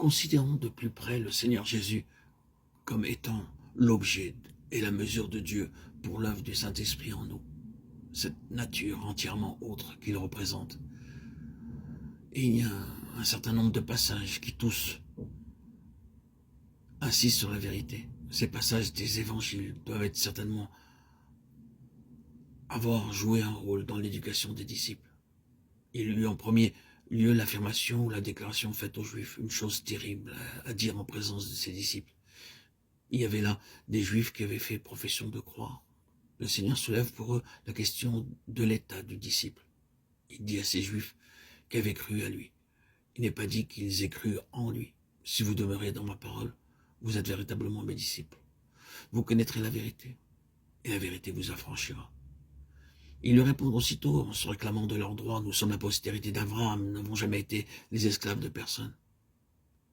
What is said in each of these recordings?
Considérons de plus près le Seigneur Jésus comme étant l'objet et la mesure de Dieu pour l'œuvre du Saint-Esprit en nous, cette nature entièrement autre qu'il représente. Et il y a un certain nombre de passages qui tous insistent sur la vérité. Ces passages des évangiles doivent être certainement avoir joué un rôle dans l'éducation des disciples. Il y a eu en premier lieu l'affirmation ou la déclaration faite aux Juifs, une chose terrible à dire en présence de ses disciples. Il y avait là des Juifs qui avaient fait profession de croire. Le Seigneur soulève pour eux la question de l'état du disciple. Il dit à ces Juifs qui avaient cru à lui. Il n'est pas dit qu'ils aient cru en lui. Si vous demeurez dans ma parole, vous êtes véritablement mes disciples. Vous connaîtrez la vérité, et la vérité vous affranchira. Ils lui répondent aussitôt en se réclamant de leurs droits. Nous sommes la postérité d'Abraham, nous n'avons jamais été les esclaves de personne.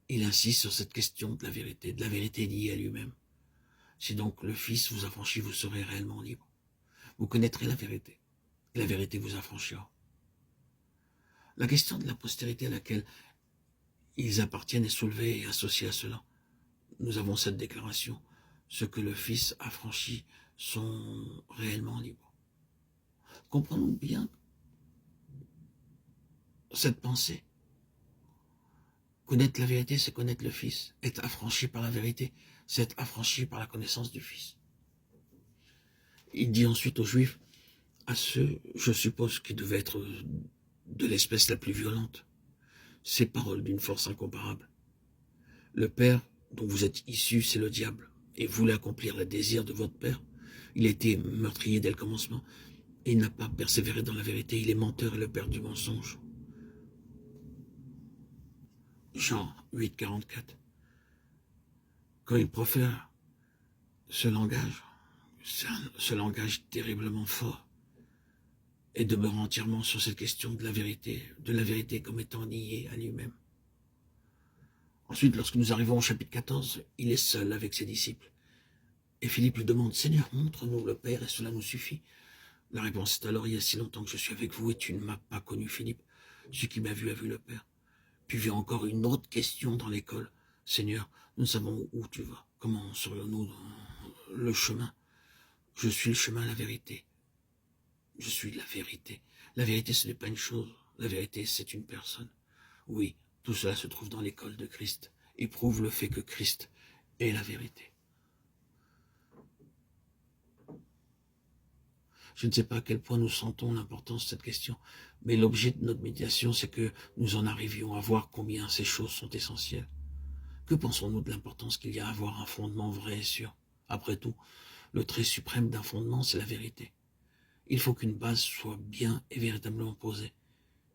Il insiste sur cette question de la vérité liée à lui-même. Si donc le Fils vous affranchit, vous serez réellement libre. Vous connaîtrez la vérité, et la vérité vous affranchira. La question de la postérité à laquelle ils appartiennent est soulevée et associée à cela. Nous avons cette déclaration. Ceux que le Fils affranchit sont réellement libres. Comprenons bien cette pensée. Connaître la vérité, c'est connaître le Fils. Être affranchi par la vérité, c'est être affranchi par la connaissance du Fils. Il dit ensuite aux Juifs, à ceux, je suppose, qui devaient être de l'espèce la plus violente, ces paroles d'une force incomparable. Le Père dont vous êtes issus, c'est le diable, et vous voulez accomplir le désir de votre Père. Il a été meurtrier dès le commencement, et il n'a pas persévéré dans la vérité. Il est menteur et le père du mensonge. Jean 8, 44. Quand il profère ce langage terriblement fort, et demeure entièrement sur cette question de la vérité comme étant liée à lui-même. Ensuite, lorsque nous arrivons au chapitre 14, il est seul avec ses disciples. Et Philippe lui demande, « Seigneur, montre-nous le Père et cela nous suffit. » La réponse est alors, « Il y a si longtemps que je suis avec vous et tu ne m'as pas connu, Philippe. Celui qui m'a vu a vu le Père. » Puis vient encore une autre question dans l'école. « Seigneur, nous savons où tu vas. Comment serions-nous dans le chemin? Je suis le chemin, la vérité. Je suis la vérité. La vérité, ce n'est pas une chose. La vérité, c'est une personne. Oui, tout cela se trouve dans l'école de Christ et prouve le fait que Christ est la vérité. Je ne sais pas à quel point nous sentons l'importance de cette question, mais l'objet de notre méditation, c'est que nous en arrivions à voir combien ces choses sont essentielles. Que pensons-nous de l'importance qu'il y a à avoir un fondement vrai et sûr? Après tout, le trait suprême d'un fondement, c'est la vérité. Il faut qu'une base soit bien et véritablement posée.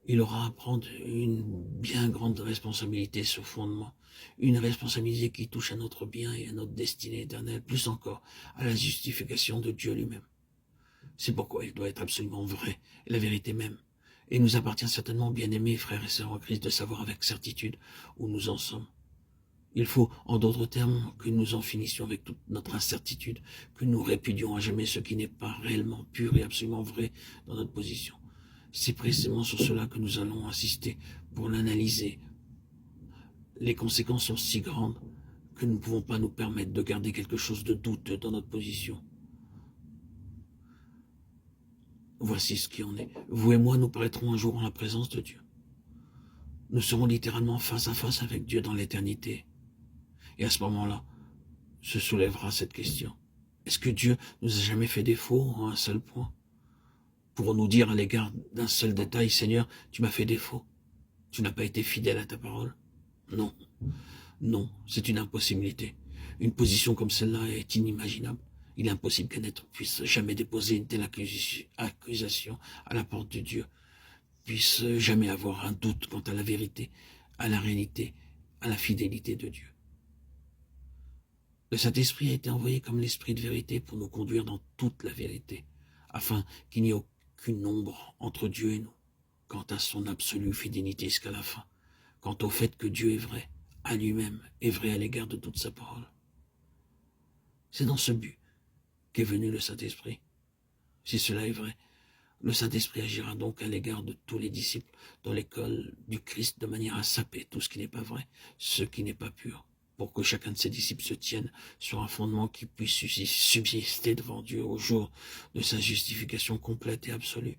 Il aura à prendre une bien grande responsabilité sur fondement, une responsabilité qui touche à notre bien et à notre destinée éternelle, plus encore à la justification de Dieu lui-même. C'est pourquoi il doit être absolument vrai, la vérité même. Et il nous appartient certainement, bien-aimés frères et sœurs en Christ, de savoir avec certitude où nous en sommes. Il faut, en d'autres termes, que nous en finissions avec toute notre incertitude, que nous répudions à jamais ce qui n'est pas réellement pur et absolument vrai dans notre position. C'est précisément sur cela que nous allons insister pour l'analyser. Les conséquences sont si grandes que nous ne pouvons pas nous permettre de garder quelque chose de douteux dans notre position. Voici ce qui en est. Vous et moi, nous paraîtrons un jour en la présence de Dieu. Nous serons littéralement face à face avec Dieu dans l'éternité. Et à ce moment-là, se soulèvera cette question. Est-ce que Dieu nous a jamais fait défaut en un seul point? Pourrons-nous dire à l'égard d'un seul détail, Seigneur, tu m'as fait défaut? Tu n'as pas été fidèle à ta parole? Non. Non, c'est une impossibilité. Une position comme celle-là est inimaginable. Il est impossible qu'un être puisse jamais déposer une telle accusation à la porte de Dieu, puisse jamais avoir un doute quant à la vérité, à la réalité, à la fidélité de Dieu. Le Saint-Esprit a été envoyé comme l'Esprit de vérité pour nous conduire dans toute la vérité, afin qu'il n'y ait aucune ombre entre Dieu et nous, quant à son absolue fidélité jusqu'à la fin, quant au fait que Dieu est vrai à lui-même et vrai à l'égard de toute sa parole. C'est dans ce but qu'est venu le Saint-Esprit. Si cela est vrai, Le Saint-Esprit agira donc à l'égard de tous les disciples dans l'école du Christ de manière à saper tout ce qui n'est pas vrai, ce qui n'est pas pur, pour que chacun de ses disciples se tienne sur un fondement qui puisse subsister devant Dieu au jour de sa justification complète et absolue.